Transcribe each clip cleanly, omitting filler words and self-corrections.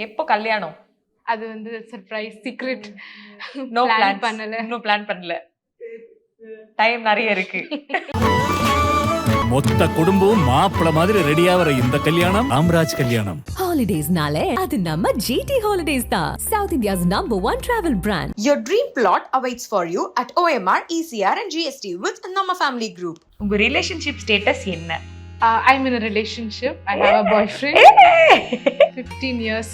எப்போ கல்யாணம்? அது வந்து surprise secret. No plan plans. பண்ணல. இன்னும் பிளான் பண்ணல. டைம் நிறைய இருக்கு. மொத்த குடும்பம் மாப்பிள மாதிரி ரெடியாவற இந்த கல்யாணம் ராம்ராஜ் கல்யாணம். Holidays-nale அது நம்ம GT Holidays தான். South India's #1 travel brand. Your dream plot awaits for you at OMR, ECR and GST with Nama Family Group. உங்க ரிலேஷன்ஷிப் ஸ்டேட்டஸ் என்ன? I'm in a relationship. I have a boyfriend. 15 years.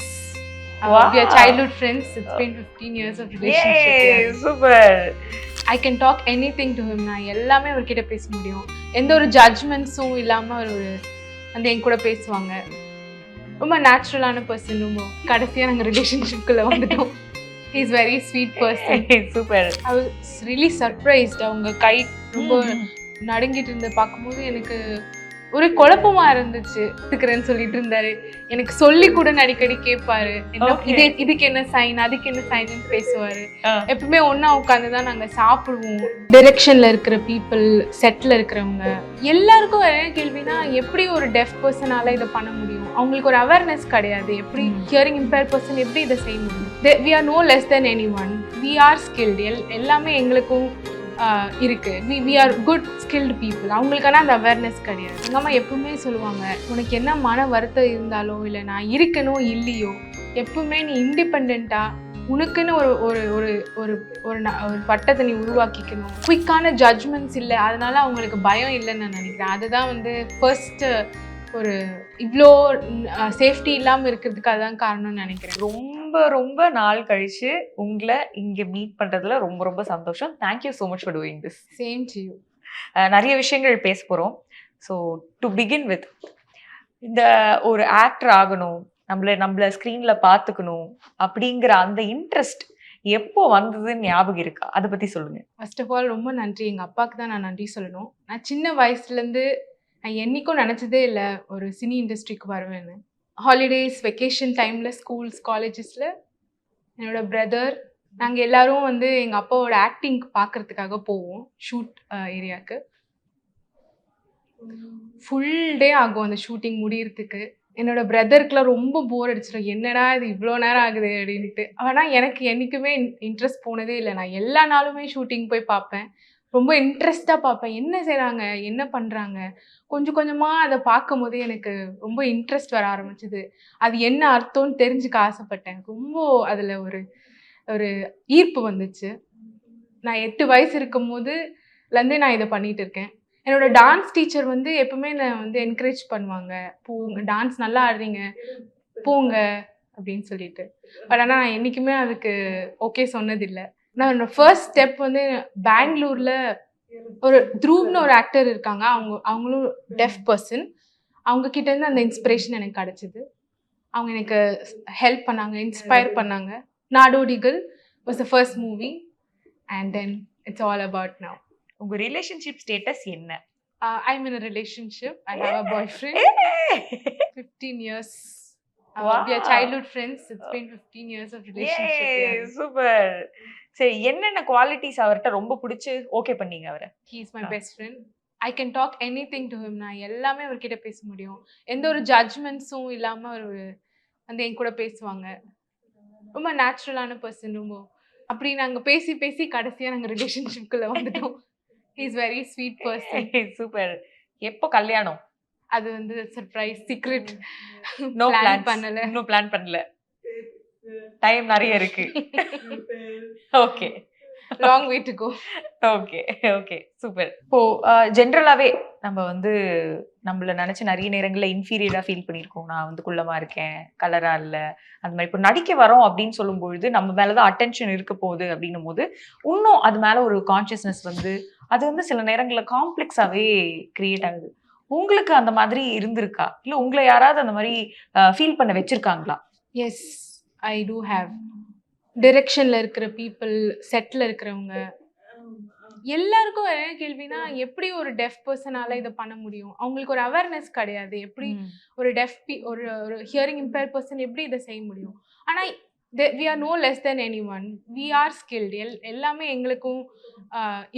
Wow. We are childhood friends. It's been 15 years of relationship. Yeah. Super. I can talk anything to him. நான் எல்லாமே அவர்கிட்ட பேச முடியும். எந்த ஒரு ஜட்ஜ்மெண்ட்ஸும் இல்லாமல் அவர் வந்து என் கூட பேசுவாங்க. ரொம்ப நேச்சுரலான பர்சன். ரொம்ப கடைசியாக நாங்கள் ரிலேஷன்ஷிப்குள்ளே வந்துட்டோம். He is very sweet person. Super. I was really surprised. அவங்க கை ரொம்ப நடுங்கிட்டு இருந்து பார்க்கும்போது எனக்கு ஒரு குழப்பமா இருந்துச்சு. இருக்கிறேன்னு சொல்லிட்டு இருந்தாரு. எனக்கு சொல்லி கூட அடிக்கடி கேட்பாரு. இதுக்கு என்ன சைன், அதுக்கு என்ன சைன் பேசுவாரு. எப்பவுமே ஒன்னா உட்காந்துதான் நாங்க சாப்பிடுவோம். டைரக்ஷன்ல இருக்கிற பீப்புள், செட்ல இருக்கிறவங்க எல்லாருக்கும் என்ன கேள்வினா, எப்படி ஒரு டெஃப் பர்சனால இதை பண்ண முடியும்? அவங்களுக்கு ஒரு அவேர்னஸ் கிடையாது. எப்படி ஹியரிங் இம்பேர் பர்சன் எப்படி இதை செய்ய முடியும்? we are no less than anyone. we are skilled. எல்லாமே எங்களுக்கும் இருக்கு. we are good skilled people. அவங்களுக்கான அந்த அவேர்னஸ் கிடையாது. எங்கள் அம்மா எப்பவுமே சொல்லுவாங்க, உனக்கு என்ன மன வருத்தம் இருந்தாலோ இல்லை நான் இருக்கணும் இல்லையோ, எப்பவுமே நீ இண்டிபெண்ட்டாக உனக்குன்னு ஒரு ஒரு ஒரு ஒரு ஒரு பட்டத்தை நீ உருவாக்கிக்கணும். குயிக்கான ஜட்ஜ்மெண்ட்ஸ் இல்லை, அதனால அவங்களுக்கு பயம் இல்லைன்னு நான் நினைக்கிறேன். அதுதான் வந்து ஃபர்ஸ்ட் ஒரு இவ்வளோ சேஃப்டி இல்லாமல் இருக்கிறதுக்கு அதுதான் காரணம்னு நினைக்கிறேன். ரொம்ப ரொம்ப நாள் கழிச்சு உங்களை இங்கே மீட் பண்ணுறதுல ரொம்ப ரொம்ப சந்தோஷம். Thank you so much for doing this. Same to you. நிறைய விஷயங்கள் பேச போகிறோம். ஸோ டு பிகின் வித், இந்த ஒரு ஆக்டர் ஆகணும், நம்மள ஸ்க்ரீனில் பார்த்துக்கணும் அப்படிங்கிற அந்த இன்ட்ரெஸ்ட் எப்போ வந்ததுன்னு ஞாபகம் இருக்கா? அதை பற்றி சொல்லுங்கள். ஃபர்ஸ்ட் ஆஃப் ஆல் ரொம்ப நன்றி. எங்கள் அப்பாவுக்கு தான் நான் நன்றி சொல்லணும். நான் சின்ன வயசுலேருந்து நான் என்றைக்கும் நினச்சதே இல்லை ஒரு சினி இண்டஸ்ட்ரிக்கு வருவேன்னு. ஹாலிடேஸ், வெக்கேஷன் டைமில் ஸ்கூல்ஸ், காலேஜஸில் என்னோடய பிரதர், நாங்கள் எல்லோரும் வந்து எங்கள் அப்பாவோட ஆக்டிங் பார்க்குறதுக்காக போவோம் ஷூட் ஏரியாவுக்கு. ஃபுல் டே ஆகும் அந்த ஷூட்டிங் முடியறதுக்கு. என்னோடய பிரதருக்குலாம் ரொம்ப போர் அடிச்சிடும், என்னடா இது இவ்வளோ நேரம் ஆகுது அப்படின்ட்டு. ஆனால் எனக்கு என்றைக்குமே இன்ட்ரெஸ்ட் போனதே இல்லை. நான் எல்லா நாளுமே ஷூட்டிங் போய் பார்ப்பேன். ரொம்ப இன்ட்ரெஸ்டாக பார்ப்பேன், என்ன செய்கிறாங்க, என்ன பண்ணுறாங்க. கொஞ்சம் கொஞ்சமாக அதை பார்க்கும் போது எனக்கு ரொம்ப இன்ட்ரெஸ்ட் வர ஆரம்பிச்சிது. அது என்ன அர்த்தம்னு தெரிஞ்சுக்க ஆசைப்பட்டேன். ரொம்ப அதில் ஒரு ஒரு ஈர்ப்பு வந்துச்சு. நான் 8 வயசு இருக்கும் போதுலேருந்தே நான் இதை பண்ணிகிட்டு இருக்கேன். என்னோடய டான்ஸ் டீச்சர் வந்து எப்பவுமே என்னை வந்து என்கரேஜ் பண்ணுவாங்க, போங்க டான்ஸ் நல்லா ஆடுறீங்க போங்க அப்படின்னு சொல்லிட்டு. பட் ஆனால் நான் என்றைக்குமே அதுக்கு ஓகே சொன்னதில்லை. நான் என்னோட ஃபர்ஸ்ட் ஸ்டெப் வந்து பெங்களூரில் ஒரு த்ரூவ்னு ஒரு ஆக்டர் இருக்காங்க. அவங்களும் டெஃப் பர்சன். அவங்கக்கிட்டேருந்து அந்த இன்ஸ்பிரேஷன் எனக்கு கிடச்சிது. அவங்க எனக்கு ஹெல்ப் பண்ணாங்க, இன்ஸ்பயர் பண்ணாங்க. Nadodigal was the first movie and then it's all about now. உங்கள் ரிலேஷன்ஷிப் ஸ்டேட்டஸ் என்ன? I'm in a relationship. I have a boyfriend. 15 years. Wow. We are childhood friends. It's been 15 years of relationship. Super. சரி, என்னென்ன qualities அவர்கிட்ட ரொம்ப பிடிச்சி okay பண்ணீங்க அவரை? He is my best friend. I can talk anything to him. நான் எல்லாமே அவர்கிட்ட பேச முடியும். எந்த ஒரு ஜட்ஜ்மெண்ட்ஸும் இல்லாமல் அவர் வந்து என் கூட பேசுவாங்க. ரொம்ப நேச்சுரலான பர்சன். ரொம்ப அப்படி நாங்கள் பேசி பேசி கடைசியாக நாங்கள் ரிலேஷன்ஷிப்குள்ளே வந்துட்டோம். He is very sweet person. Super. எப்போ கல்யாணம்? அது வந்து surprise secret. No plan plans. பண்ணல. இன்னும் பிளான் பண்ணல. டைம் நிறைய இருக்கு. Okay, long way to go. Okay okay super. இப்போ ஜென்ரலாகவே நம்ம வந்து நம்மள நினச்சி நிறைய நேரங்களில் இன்ஃபீரியராக ஃபீல் பண்ணியிருக்கோம். நான் வந்து குள்ளமாக இருக்கேன், கலராக இல்லை, அந்த மாதிரி. இப்போ நடிக்க வரோம் அப்படின்னு சொல்லும்பொழுது நம்ம மேலே தான் அட்டென்ஷன் இருக்க போகுது அப்படின்னும் போது இன்னும் அது மேலே ஒரு கான்ஷியஸ்னஸ் வந்து அது வந்து சில நேரங்களில் காம்ப்ளெக்ஸாகவே கிரியேட் ஆகுது. உங்களுக்கு அந்த மாதிரி இருந்திருக்கா? இல்லை உங்களை யாராவது அந்த மாதிரி ஃபீல் பண்ண வச்சிருக்காங்களா? Yes, I do have. டைரக்ஷனில் இருக்கிற பீப்புள், செட்டில் இருக்கிறவங்க எல்லாருக்கும் என்ன கேள்வினா, எப்படி ஒரு டெஃப் பர்சனால இதை பண்ண முடியும்? அவங்களுக்கு ஒரு அவேர்னஸ் கிடையாது. எப்படி ஒரு டெஃப் ஒரு ஒரு ஹியரிங் இம்பேர் பர்சன் எப்படி இதை செய்ய முடியும்? ஆனால் we are no less than anyone. we are skilled. எல்லாமே எங்களுக்கும்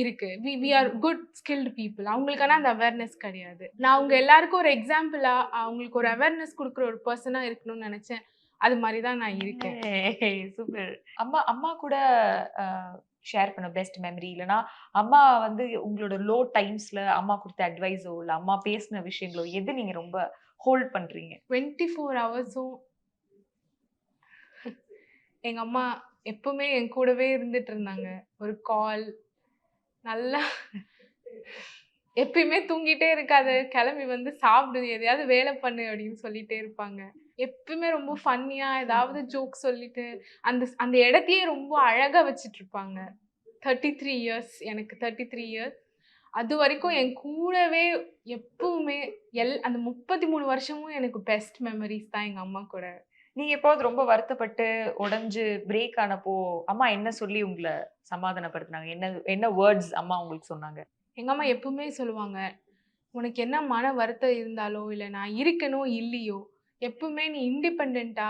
இருக்கு. we are good skilled people. அவங்களுக்கான அந்த அவேர்னஸ் கிடையாது. நான் அவங்க எல்லாருக்கும் ஒரு எக்ஸாம்பிளாக அவங்களுக்கு ஒரு அவேர்னஸ் கொடுக்குற ஒரு பர்சனாக இருக்கணும்னு நினச்சேன். அது மாதிரி தான் நான் இருக்கேன். சூப்பர். அம்மா அம்மா கூட ஷேர் பண்ண பெஸ்ட் மெமரி, இல்லனா அம்மா வந்து உங்களோட லோ டைம்ஸ்ல அம்மா கொடுத்த அட்வைஸோ இல்ல அம்மா பேசின விஷயங்களோ எது நீங்க ரொம்ப ஹோல்ட் பண்றீங்க? 24 ஹவர்ஸும் எங்க அம்மா எப்பவுமே என் கூடவே இருந்துட்டு இருந்தாங்க. ஒரு கால், நல்லா எப்பயுமே தூங்கிட்டே இருக்காத, கிளம்பி வந்து சாப்பிடு, எதையாவது வேலை பண்ணு அப்படின்னு சொல்லிட்டே இருப்பாங்க. எப்பவுமே ரொம்ப ஃபன்னியா ஏதாவது ஜோக் சொல்லிட்டு அந்த அந்த இடத்தையே ரொம்ப அழகா வச்சுட்டு இருப்பாங்க. 33 இயர்ஸ், எனக்கு 33 இயர்ஸ். அது வரைக்கும் என் கூடவே எப்பவுமே அந்த 33 வருஷமும் எனக்கு பெஸ்ட் மெமரிஸ் தான் எங்க அம்மா கூட. நீங்க எப்போது ரொம்ப வருத்தப்பட்டு உடைஞ்சு பிரேக் ஆனப்போ அம்மா என்ன சொல்லி உங்களை சமாதானப்படுத்தினாங்க? என்ன என்ன வேர்ட்ஸ் அம்மா உங்களுக்கு சொன்னாங்க? எங்க அம்மா எப்பவுமே சொல்லுவாங்க, உனக்கு என்ன மன வருத்தம் இருந்தாலோ இல்ல நான் இருக்கனோ இல்லையோ, எப்பவுமே நீ இண்டிபெண்டன்ட்டா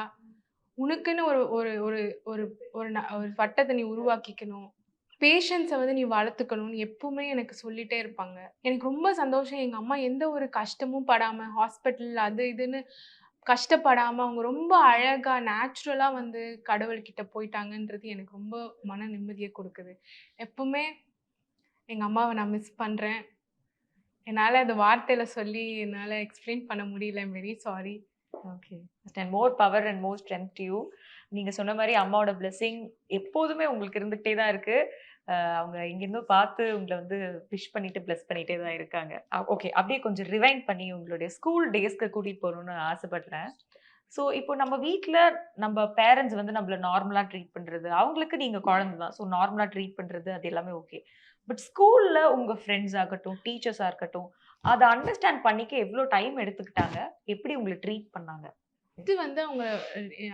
உனக்குன்னு ஒரு ஒரு ஒரு ஒரு ஒரு ஒரு வட்டத்தை நீ உருவாக்கிக்கணும். பேஷன்ஸை வந்து நீ வளர்த்துக்கணும்னு எப்பவுமே எனக்கு சொல்லிட்டே இருப்பாங்க. எனக்கு ரொம்ப சந்தோஷம், எங்க அம்மா எந்த ஒரு கஷ்டமும் படாம ஹாஸ்பிட்டல் அது இதுன்னு கஷ்டப்படாம அவங்க ரொம்ப அழகா நேச்சுரலா வந்து கடவுள்கிட்ட போயிட்டாங்கன்றது எனக்கு ரொம்ப மன நிம்மதியை கொடுக்குது. எப்பவுமே எங்க அம்மாவை நான் மிஸ் பண்றேன். என்னால அது வார்த்தையில சொல்லி என்னால எக்ஸ்பிளைன் பண்ண முடியல. I am very sorry. Okay. And more power and more strength to you. நீங்க சொன்ன மாதிரி அம்மாவோட பிளெஸிங் எப்போதுமே உங்களுக்கு இருந்துகிட்டே தான் இருக்கு. அவங்க இங்கிருந்து பார்த்து உங்களை வந்து விஷ் பண்ணிட்டு பிளஸ் பண்ணிட்டே தான் இருக்காங்க. ஓகே, அப்படியே கொஞ்சம் ரிவைண்ட் பண்ணி உங்களுடைய ஸ்கூல் டேஸ்க்கு கூட்டிட்டு போகணும்னு ஆசைப்படுறேன். ஸோ இப்போ நம்ம வீட்டில் நம்ம பேரண்ட்ஸ் வந்து நம்மள நார்மலாக ட்ரீட் பண்ணுறது, அவங்களுக்கு நீங்கள் குழந்தை தான், ஸோ நார்மலாக ட்ரீட் பண்ணுறது அது எல்லாமே ஓகே. பட் ஸ்கூலில் உங்கள் ஃப்ரெண்ட்ஸ் ஆகட்டும், டீச்சர்ஸாக இருக்கட்டும், அதை அண்டர்ஸ்டாண்ட் பண்ணிக்க எவ்வளோ டைம் எடுத்துக்கிட்டாங்க? எப்படி உங்களை ட்ரீட் பண்ணாங்க? இது வந்து அவங்க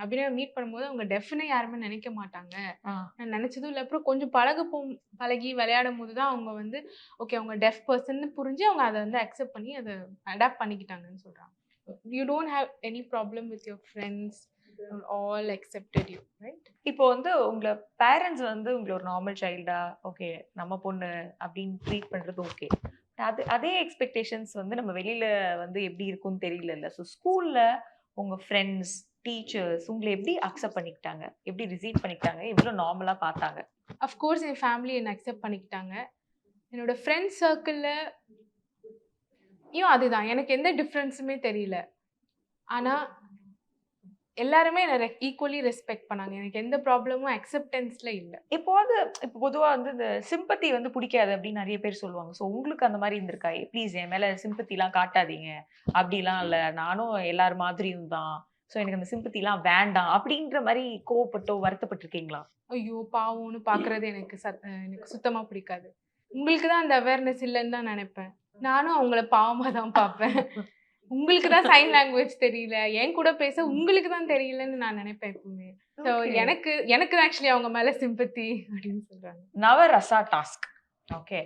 அபிநயா மீட் பண்ணும்போது அவங்க டெஃபினே யாருமே நினைக்க மாட்டாங்க. நான் நினைச்சதும் இல்லை. அப்புறம் கொஞ்சம் பழகி விளையாடும் போது தான் அவங்க வந்து ஓகே அவங்க டெஃப் பர்சன் புரிஞ்சு அவங்க அதை வந்து அக்செப்ட் பண்ணி அதை அடாப்ட் பண்ணிக்கிட்டாங்கன்னு சொல்றாங்க. You don't have any problem with your friends, all accepted you, right? இப்போ வந்து உங்களை பேரண்ட்ஸ் வந்து உங்களை ஒரு நார்மல் சைல்டா ஓகே நம்ம பொண்ணு அப்படின்னு ட்ரீட் பண்றது ஓகே. அதே எக்ஸ்பெக்டேஷன்ஸ் வந்து நம்ம வெளியில வந்து எப்படி இருக்கும்னு தெரியல. ஸோ ஸ்கூல்ல உங்க ஃப்ரெண்ட்ஸ், டீச்சர்ஸ் உங்களை எப்படி அக்செப்ட் பண்ணிக்கிட்டாங்க? எப்படி ரிசீவ் பண்ணிக்கிட்டாங்க? எவ்வளோ நார்மலா பார்த்தாங்க? அஃப்கோர்ஸ் என் ஃபேமிலி என்னை அக்செப்ட் பண்ணிக்கிட்டாங்க. என்னோட ஃப்ரெண்ட்ஸ் சர்க்கிளில் அதுதான் எனக்கு எந்த டிஃப்ரென்ஸுமே தெரியல. ஆனால் எல்லாருமே என்னை ஈக்குவலி ரெஸ்பெக்ட் பண்ணாங்க. எனக்கு எந்த ப்ராப்ளமும் அக்செப்டன்ஸில் இல்லை. இப்போ பொதுவாக வந்து இந்த சிம்பத்தி வந்து பிடிக்காது அப்படின்னு நிறைய பேர் சொல்லுவாங்க. ஸோ உங்களுக்கு அந்த மாதிரி இருந்திருக்கா? ப்ளீஸ் என் மேலே சிம்பத்திலாம் காட்டாதீங்க, அப்படிலாம் இல்லை, நானும் எல்லார் மாதிரியும் தான், ஸோ எனக்கு அந்த சிம்பத்திலாம் வேண்டாம் அப்படின்ற மாதிரி கோவப்பட்டோ வருத்தப்பட்டிருக்கீங்களா? ஐயோ பாவம்னு பார்க்குறது எனக்கு சுத்தமாக பிடிக்காது. உங்களுக்கு தான் அந்த அவேர்னஸ் இல்லைன்னு தான் நினைப்பேன். நானும் அவங்கள பாவமாக தான் பார்ப்பேன். உங்களுக்கு தான் சைன் லாங்குவேஜ் தெரியல, என் கூட பேச உங்களுக்கு தான் தெரியலன்னு நான் நினைப்பேன் எப்பவுமே. ஸோ எனக்கு ஆக்சுவலி அவங்க மேலே சிம்பத்தி அப்படின்னு சொல்றாங்க. நவரசா டாஸ்க். ஓகே,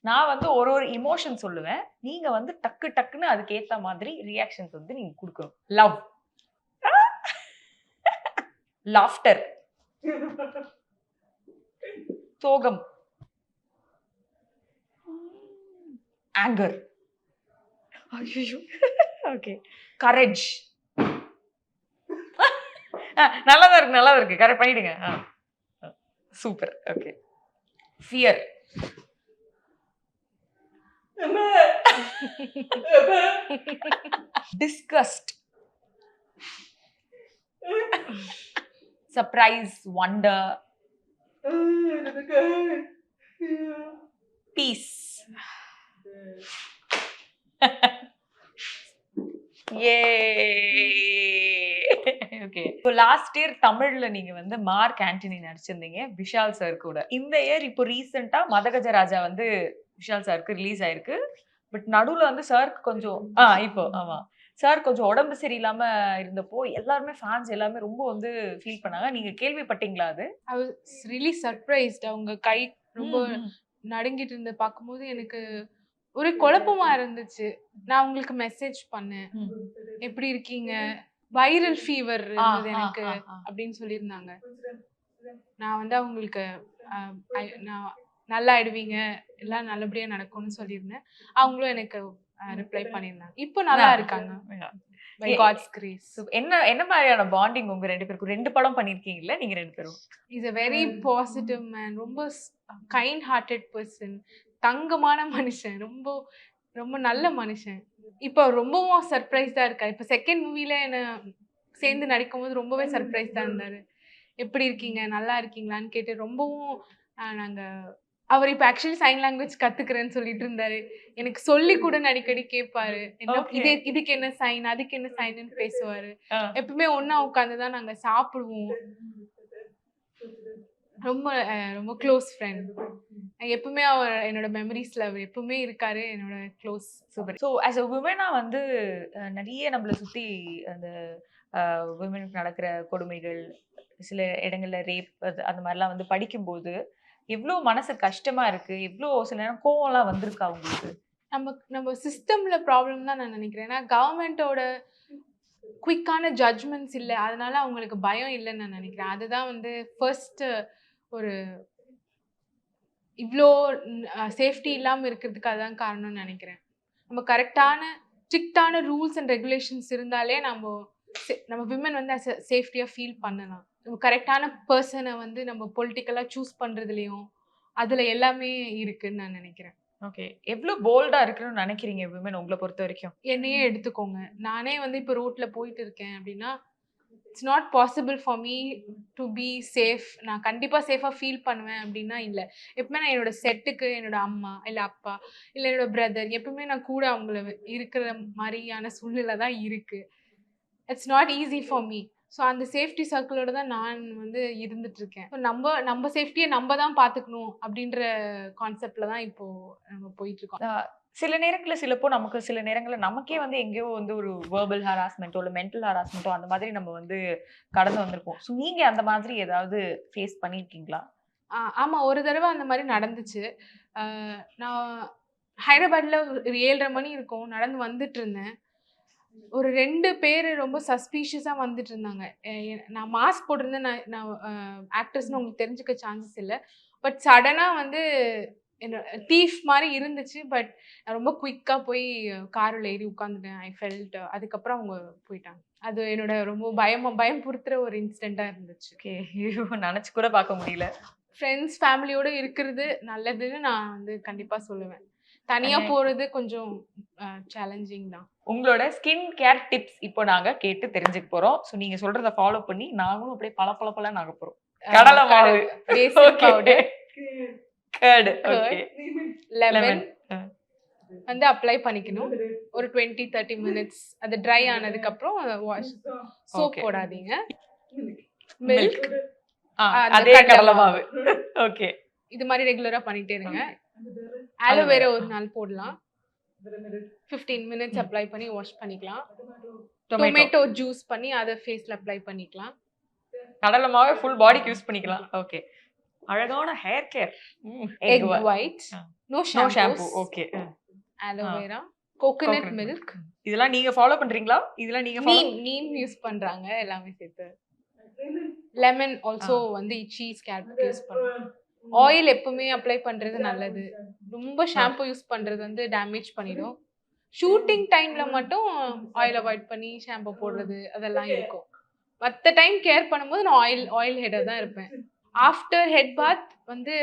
நான் வந்து ஒரு இமோஷன் சொல்லுவேன், நீங்க வந்து டக்கு டக்குன்னு அதுக்கு ஏத்த மாதிரி ரியாக்ஷன்ஸ் வந்து நீங்க கொடுக்கணும். லவ், லாஃப்டர், சோகம், ஆங்கர், ஓகே, கரேஜ். நல்லதா இருக்கு, கரெக்ட் பண்ணிடுங்க. Super. Okay, fear, disgust, surprise, wonder, peace. Okay, இப்போ லாஸ்ட் இயர் தமிழ்ல நீங்க வந்து மார்க் ஆண்டனி நடிச்சிருந்தீங்க விஷால் சார் கூட. இந்த இயர் இப்போ ரீசெண்டா மதகஜராஜா வந்து விஷால் சாருக்கு ரிலீஸ் ஆயிருக்கு. பட் நடுவுல வந்து சாருக்கு கொஞ்சம் இப்போ ஆமா சார் கொஞ்சம் உடம்பு சரியில்லாம இருந்தப்போ எல்லாருமே ஃபேன்ஸ் எல்லாமே ரொம்ப வந்து ஃபீல் பண்ணாங்க. நீங்க கேள்விப்பட்டீங்களா அது? I was really surprised. அவங்க கை ரொம்ப நடுங்கிட்டு இருந்த பார்க்கும்போது எனக்கு ஒரு குழப்பமா இருந்துச்சு. நான் உங்களுக்கு மெசேஜ் பண்ணேன், எப்படி இருக்கீங்க, வைரல் ஃபீவர் இருந்தது எனக்கு அப்படின்னு சொல்லியிருந்தாங்க. நான் வந்து அவங்களுக்கு நான் நல்லா ஆயிடுவீங்க, எல்லாம் நல்லபடியா நடக்கும்னு சொல்லியிருந்தேன். அவங்களும் எனக்கு ரிப்ளை பண்ணியிருந்தாங்க. இப்போ நல்லா இருக்காங்க. By God's grace. என்ன மாதிரியான பாண்டிங் உங்க 2 பேருக்கும்? 2 படம் பண்ணிருக்கீங்கல்ல நீங்க 2 பேரும்? Is a very positive man. ரொம்ப கைண்ட் ஹார்ட்டட் பர்சன். தங்கமான மனுஷன். ரொம்ப ரொம்ப நல்ல மனுஷன். இப்போ ரொம்பவும் சர்ப்ரைஸ்டா இருக்காரு. இப்போ செகண்ட் மூவில என்ன சேர்ந்து நடிக்கும்போது ரொம்பவே சர்ப்ரைஸ்டா இருந்தாரு. எப்படி இருக்கீங்க, நல்லா இருக்கீங்களான்னு கேட்டு ரொம்பவும் நாங்க அவர் இப்போ ஆக்சுவலி சைன் லாங்குவேஜ் கத்துக்கிறேன்னு சொல்லிட்டு இருந்தாரு. எனக்கு சொல்லி கூட அடிக்கடி கேட்பாரு. என்ன இதுக்கு என்ன சைன், அதுக்கு என்ன சைன்னு பேசுவாரு. எப்பவுமே ஒண்ணா உட்காந்துதான் நாங்க சாப்பிடுவோம். ரொம்ப ரொம்ப க்ளோஸ் ஃப்ரெண்ட். எப்பவுமே அவர் என்னோட மெமரிஸ்ல அவர் எப்பவுமே இருக்காரு, என்னோட close. Super. So as a விமனா வந்து நிறைய நம்மளை சுத்தி அந்த விமனுக்கு நடக்கிற கொடுமைகள், சில இடங்கள்ல ரேப் அந்த மாதிரிலாம் வந்து படிக்கும்போது எவ்வளோ மனசு கஷ்டமா இருக்கு, எவ்வளோ சில நேரம் கோவம்லாம் வந்திருக்கா உங்களுக்கு? நம்ம சிஸ்டம்ல ப்ராப்ளம் தான் நான் நினைக்கிறேன். ஏன்னா கவர்மெண்டோட குயிக்கான ஜட்ஜ்மெண்ட்ஸ் இல்லை, அதனால அவங்களுக்கு பயம் இல்லைன்னு நான் நினைக்கிறேன். அதுதான் வந்து ஃபர்ஸ்ட் ஒரு இவ்வளோ சேஃப்டி இல்லாமல் இருக்கிறதுக்கு அதுதான் காரணம்னு நினைக்கிறேன். நம்ம கரெக்டான ஸ்ட்ரிக்டான ரூல்ஸ் அண்ட் ரெகுலேஷன்ஸ் இருந்தாலே நம்ம விமன் வந்து அஸ் சேஃப்டியாக ஃபீல் பண்ணலாம். நம்ம கரெக்டான பர்சனை வந்து நம்ம பொலிட்டிக்கலாக சூஸ் பண்ணுறதுலையும் அதில் எல்லாமே இருக்குன்னு நான் நினைக்கிறேன். ஓகே. எவ்வளோ போல்டாக இருக்கணும்னு நினைக்கிறீங்க விமன் உங்களை பொறுத்த வரைக்கும்? என்னையே எடுத்துக்கோங்க. நானே வந்து இப்போ ரோட்டில் போயிட்டு இருக்கேன் அப்படின்னா it's not possible for me to be safe. நான் கண்டிப்பாக சேஃபாக ஃபீல் பண்ணுவேன் அப்படின்னா இல்லை. எப்பவுமே நான் என்னோட செட்டுக்கு என்னோட அம்மா இல்லை அப்பா இல்லை என்னோட பிரதர் எப்பவுமே நான் கூட அவங்கள இருக்கிற மாதிரியான சூழ்நிலை தான் இருக்குது. It's not easy for me. So அந்த சேஃப்டி சர்க்கிளோட தான் நான் வந்து இருந்துட்டு இருக்கேன். ஸோ நம்ம சேஃப்டியை நம்ம தான் பார்த்துக்கணும் அப்படின்ற கான்செப்டில் தான் இப்போது நம்ம போயிட்டு இருக்கோம். சில நேரங்களில் நமக்கு சில நேரங்களில் நமக்கே வந்து எங்கேயோ வந்து ஒரு வேர்பல் ஹராஸ்மெண்ட்டோ இல்லை மென்டல் ஹராஸ்மெண்ட்டோ அந்த மாதிரி நம்ம வந்து கடந்து வந்திருப்போம். ஸோ நீங்கள் அந்த மாதிரி ஏதாவது ஃபேஸ் பண்ணியிருக்கீங்களா? ஆமாம், ஒரு தடவை அந்த மாதிரி நடந்துச்சு. நான் ஹைதராபாத்தில் ஒரு 7:30 மணி இருக்கும், நடந்து வந்துட்டு இருந்தேன். ஒரு 2 பேர் ரொம்ப சஸ்பீஷியஸாக வந்துட்டு இருந்தாங்க. நான் மாஸ்க் போட்டிருந்தேன். நான் ஆக்டர்ஸ்னு உங்களுக்கு தெரிஞ்சுக்க சான்சஸ் இல்லை. பட் சடனாக வந்து என்னோட தீஃப் மாதிரி இருந்துச்சு. பட் நான் ரொம்ப குயிக்காக போய் காரில் ஏறி உட்காந்துட்டேன். I felt. அதுக்கப்புறம் அவங்க போயிட்டாங்க. அது என்னோட ரொம்ப பயம் பொறுத்துற ஒரு இன்சிடெண்ட்டாக இருந்துச்சு. ஓகே. நினச்சி கூட பார்க்க முடியல. ஃப்ரெண்ட்ஸ் ஃபேமிலியோடு இருக்கிறது நல்லதுன்னு நான் வந்து கண்டிப்பாக சொல்லுவேன். தனியாக போகிறது கொஞ்சம் சேலஞ்சிங் தான். உங்களோட ஸ்கின் கேர் டிப்ஸ் இப்போ நாங்கள் கேட்டு தெரிஞ்சுக்க போகிறோம். ஸோ நீங்கள் சொல்கிறத ஃபாலோ பண்ணி நாங்களும் அப்படியே பல ஆக போகிறோம். கடலை மாவு, பவுடர், கர்ட், லெமன் வந்து அப்ளை பண்ணிக்கணும். ஒரு 20-30 மினிட்ஸ் அது ட்ரை ஆனதுக்கப்புறம் வாஷ். சோப் போடாதீங்க. மில்க், அதே கடலை மாவு. ஓகே. இது மாதிரி ரெகுலராக பண்ணிட்டே இருங்க. ஆலோவேரா ஒரு நாள் போடலாம். 15 மினிட்ஸ் அப்ளை பண்ணி வாஷ் பண்ணிக்கலாம். டொமேட்டோ ஜூஸ் பண்ணி அதை ஃபேஸில் அப்ளை பண்ணிக்கலாம். கடலை மாவை ஃபுல் பாடிக்கு யூஸ் பண்ணிக்கலாம். ஓகே. அழகான hair care. Egg white, no shampoo. Okay. Aloe vera, coconut milk. இதெல்லாம் நீங்க ஃபாலோ பண்றீங்களா? இதெல்லாம் நீங்க நீம் யூஸ் பண்றாங்க எல்லாமே சேர்த்து. லெமன் ஆல்சோ வந்து இச்சி ஸ்கேல்ப்க்கு யூஸ் பண்ணுவாங்க. ஆயில் எப்பவுமே அப்ளை பண்றது நல்லது. ரொம்ப ஷாம்பு யூஸ் பண்றது வந்து டேமேஜ் பண்ணிடும். ஷூட்டிங் டைம்ல மட்டும் ஆயில் அவாய்ட் பண்ணி ஷாம்பு போடுறது அதெல்லாம் இருக்கும். மற்ற டைம் கேர் பண்ணும்போது நான் ஆயில் ஹெட்டாக தான் இருப்பேன். ஆஃப்டர் ஹெட் பாத் வந்து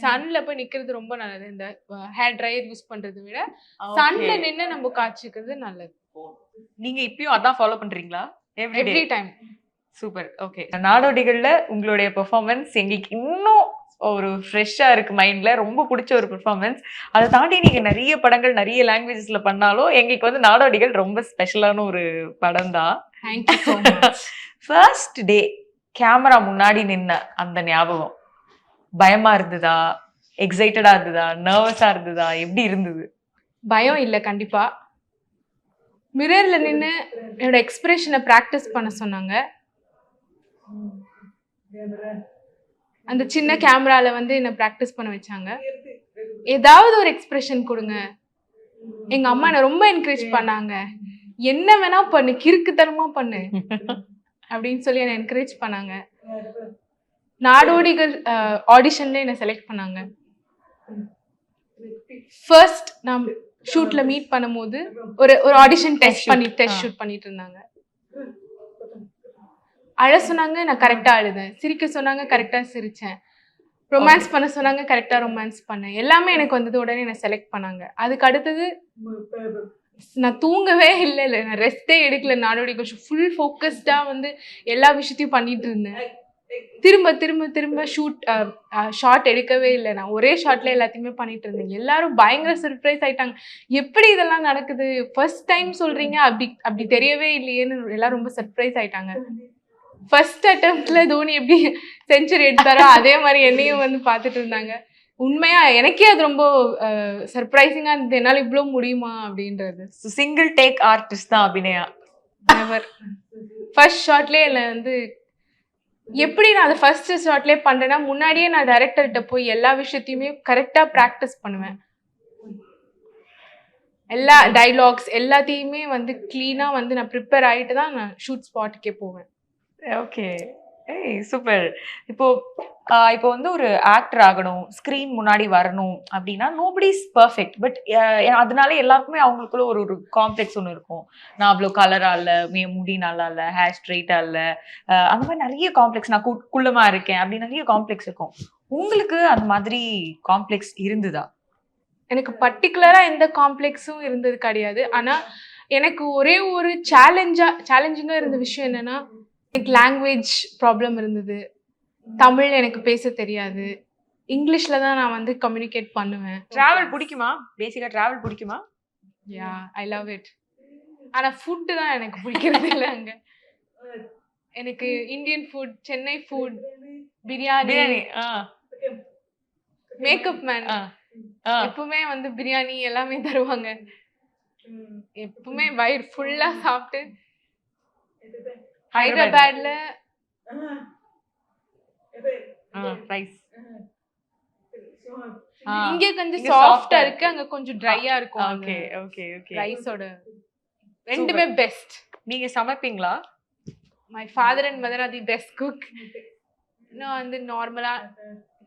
சன்ல போய் நிக்கிறது ரொம்ப நல்லது. இந்த ஹேர் ட்ரையர் யூஸ் பண்றதை விட சன்ல நின்று நம்ம காய்ச்சிக்கிறது நல்லது. நீங்க இப்பயும் அதான் ஃபாலோ பண்றீங்களா? Every time. சூப்பர். ஓகே. நாடோடிகள்ல உங்களுடைய பெர்ஃபார்மன்ஸ் எங்களுக்கு இன்னும் ஒரு ஃப்ரெஷ்ஷா இருக்கு மைண்ட்ல. ரொம்ப பிடிச்ச ஒரு பெர்ஃபார்மன்ஸ். அதை தாண்டி நீங்க நிறைய படங்கள் நிறைய லாங்குவேஜஸ்ல பண்ணாலும் எங்களுக்கு வந்து நாடோடிகள் ரொம்ப ஸ்பெஷலான ஒரு படம் தான். Thank you so much. First day camera முன்னாடி நின்ன அந்த ஞாபகம் பயமா இருந்ததா, எக்ஸைட்டடா இருந்ததா, நர்வஸா இருந்ததா, எப்படி இருந்தது? பயம் இல்லை கண்டிப்பா. மிரர்ல நின்று என்னோட எக்ஸ்பிரஷனை ப்ராக்டிஸ் பண்ண சொன்னாங்க. அந்த சின்ன கேமரால வந்து என்ன ப்ராக்டிஸ் பண்ண வச்சாங்க. ஏதாவது ஒரு எக்ஸ்பிரஷன் கொடுங்க. எங்க அம்மா என்ன ரொம்ப என்கரேஜ் பண்ணாங்க. என்ன வேணா பண்ணு, கிறுக்குத்தனமா பண்ணு அப்படின்னு சொல்லி என்ன என்கரேஜ் பண்ணாங்க. நாடோடிகள் ஆடிஷன்ல என்ன செலக்ட் பண்ணாங்க. ஃபர்ஸ்ட் நான் ஷூட்ல மீட் பண்ணும்போது ஒரு ஒரு ஆடிஷன் டெஸ்ட் ஷூட் பண்ணிட்டு இருந்தாங்க. அழ சொன்னாங்க, நான் கரெக்டா அழுதேன். சிரிக்க சொன்னாங்க, கரெக்டா சிரிச்சேன். ரொமான்ஸ் பண்ண சொன்னாங்க, கரெக்டா ரொமான்ஸ் பண்ணேன். எல்லாமே எனக்கு வந்தது, உடனே என்னை செலக்ட் பண்ணாங்க. அதுக்கு அடுத்தது நான் தூங்கவே இல்லை, நான் ரெஸ்டே எடுக்கல. நாடோடி கொஞ்சம் ஃபுல் ஃபோக்கஸ்டா வந்து எல்லா விஷயத்தையும் பண்ணிட்டு இருந்தேன். திரும்ப திரும்ப திரும்ப ஷார்ட் எடுக்கவே இல்லை. நான் ஒரே ஷார்ட்ல எல்லாத்தையுமே பண்ணிட்டு இருந்தேன். எல்லாரும் பயங்கர சர்ப்ரைஸ் ஆயிட்டாங்க. எப்படி இதெல்லாம் நடக்குது, ஃபர்ஸ்ட் டைம் சொல்றீங்க, அப்படி தெரியவே இல்லையேன்னு எல்லாரும் ரொம்ப சர்ப்ரைஸ் ஆயிட்டாங்க. ஃபர்ஸ்ட் அட்டெம்ப்ட்ல தோனி எப்படி செஞ்சுரி எடுத்தாரோ அதே மாதிரி என்னையும் வந்து பார்த்துட்டு இருந்தாங்க. உண்மையா எனக்கே அது ரொம்ப சர்ப்ரைசிங்கா இருந்தது, என்னால இவ்வளவு முடியுமா அப்படின்றது. சிங்கிள் டேக் ஆர்டிஸ்ட் தான் அபிநயா. நெவர். ஃபர்ஸ்ட் ஷாட்லேயே என்னை வந்து எப்படி நான் அதை ஃபர்ஸ்ட் ஷாட்லேயே பண்றேன்னா, முன்னாடியே நான் டைரக்டர்கிட்ட போய் எல்லா விஷயத்தையுமே கரெக்டா ப்ராக்டிஸ் பண்ணுவேன். எல்லா டைலாக்ஸ் எல்லாத்தையுமே வந்து கிளீனா வந்து நான் ப்ரிப்பேர் ஆகிட்டு தான் நான் ஷூட் ஸ்பாட்டுக்கே போவேன். ஓகே, ஏய் சூப்பர். இப்போ இப்போ வந்து ஒரு ஆக்டர் ஆகணும், ஸ்க்ரீன் முன்னாடி வரணும் அப்படின்னா நோபடி இஸ் பர்ஃபெக்ட். பட் அதனால எல்லாருக்குமே அவங்களுக்குள்ள ஒரு ஒரு காம்ப்ளெக்ஸ் ஒன்று இருக்கும். நான் அவ்வளோ கலரா இல்லை, முடி நல்லா இல்லை, ஹேர் ஸ்ட்ரெயிட்டா இல்லை, அந்த மாதிரி நிறைய காம்ப்ளெக்ஸ். நான் குள்ளமா இருக்கேன் அப்படி நிறைய காம்ப்ளெக்ஸ் இருக்கும். உங்களுக்கு அந்த மாதிரி காம்ப்ளெக்ஸ் இருந்ததா? எனக்கு பர்டிகுலரா எந்த காம்ப்ளெக்ஸும் இருந்தது கிடையாது. ஆனா எனக்கு ஒரே ஒரு சேலஞ்சிங்கா இருந்த விஷயம் என்னன்னா, எனக்கு லாங்குவேஜ் ப்ராப்ளம் இருந்தது. தமிழ் எனக்கு பேச தெரியாது. இங்கிலீஷ்ல தான் நான் வந்து கம்யூனிகேட் பண்ணுவேன். டிராவல் பிடிக்குமா? பேசிக்கா டிராவல் பிடிக்குமா? யா, ஐ லவ் இட். ஆனா ஃபுட்டு தான் எனக்கு பிடிக்கிறது இல்லை. அங்க எனக்கு Indian food, Chennai food, biryani, makeup man எப்பவுமே வந்து பிரியாணி எல்லாமே தருவாங்க. எப்பவுமே வயிறு ஃபுல்லா சாப்பிட்டு ஹைதராபாத்ல ரைஸ் இங்க கொஞ்சம் சாஃப்டா இருக்கு, அங்க கொஞ்சம் ட்ரையா இருக்கும். Okay okay okay. ரைஸோட ரெண்டுமே பெஸ்ட். நீங்க சமைப்பீங்களா? My father and mother are the best cook. நான் வந்து நார்மலா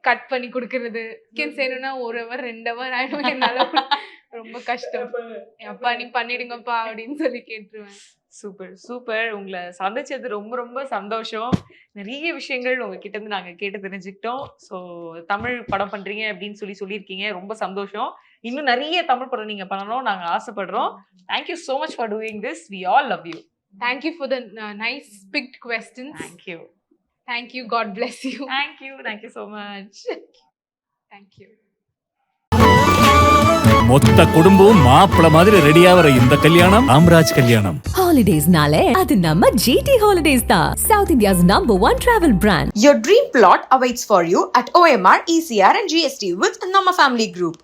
கட் பண்ணி கொடுக்கறது, சிக்கன் செய்யணும்னா 1 hour 2 hour ஆயிடும். என்னால ரொம்ப கஷ்டம். அப்பா நீ பண்ணிடுங்கப்பா அப்படின்னு சொல்லி கேட்டுருவேன். Super super. உங்களை சந்திச்சது ரொம்ப ரொம்ப சந்தோஷம். நிறைய விஷயங்கள் உங்ககிட்ட இருந்து நாங்க கேட்டு தெரிஞ்சுக்கிட்டோம். ஸோ தமிழ் படம் பண்றீங்க அப்படின்னு சொல்லியிருக்கீங்க, ரொம்ப சந்தோஷம். இன்னும் நிறைய தமிழ் படம் நீங்க பண்ணணும் நாங்க ஆசைப்படுறோம். Thank you so much for doing this. We all love you. Thank you for the nice picked questions. Thank you. Thank you. God bless you. Thank you. Thank you so much. Thank you. மொத்த குடும்பம் மாப்பிள மாதிரி ரெடியாவற இந்த கல்யாணம் ராம்ராஜ் கல்யாணம். Holidays-nale அது நம்ம GT Holidays தான், South India's #1 travel brand. Your dream plot awaits for you at OMR, ECR and GST with Nama Family Group.